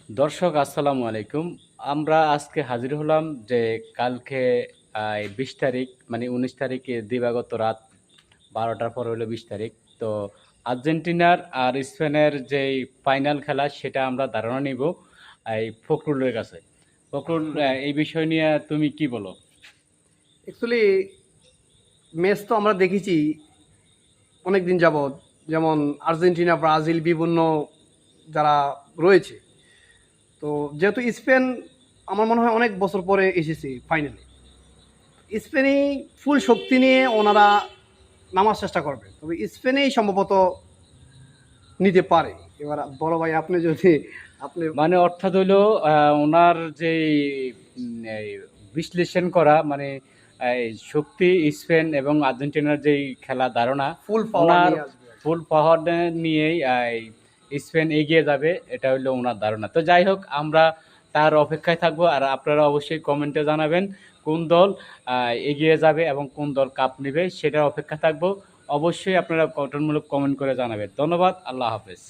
দর্শক আসসালামু আলাইকুম। আমরা আজকে হাজির হলাম যে কালকে ২০ তারিখ মানে ১৯ তারিখে দিবাগত রাত ১২টার পর হলো ২০ তারিখ। তো আর্জেন্টিনার আর স্পেনের যেই ফাইনাল খেলা সেটা আমরা ধারণা নিব এই ফখরুলের কাছে। ফখরুল, এই বিষয় নিয়ে তুমি কি বলো? অ্যাকচুয়ালি ম্যাচ তো আমরা দেখেছি অনেক দিন যাবৎ, যেমন আর্জেন্টিনা, ব্রাজিল বিভিন্ন যারা রয়েছে। তো যেহেতু স্পেন আমার মনে হয় অনেক বছর পরে এসেছে ফাইনালে, স্পেনেই ফুল শক্তি নিয়ে ওনারা নামার চেষ্টা করবে, তবে স্পেনেই সম্ভবত নিতে পারে। এবার বড় ভাই আপনি যদি আপনি মানে অর্থাৎ হইলো ওনার যেই এই বিশ্লেষণ করা মানে এই শক্তি স্পেন এবং আর্জেন্টিনার যেই খেলা ধারণা, ফুল পাওয়ার ওনার নিয়ে আসবে। ফুল পাওয়ার নিয়েই স্পেন এগিয়ে যাবে, এটা হইলো ওনার ধারণা। তো যাই হোক, আমরা তার অপেক্ষায় থাকবো আর আপনারা অবশ্যই কমেন্টে জানাবেন কোন দল এগিয়ে যাবে এবং কোন দল কাপ নেবে, সেটার অপেক্ষা থাকবো। অবশ্যই আপনারা গঠনমূলক কমেন্ট করে জানাবেন। ধন্যবাদ, আল্লাহ হাফেজ।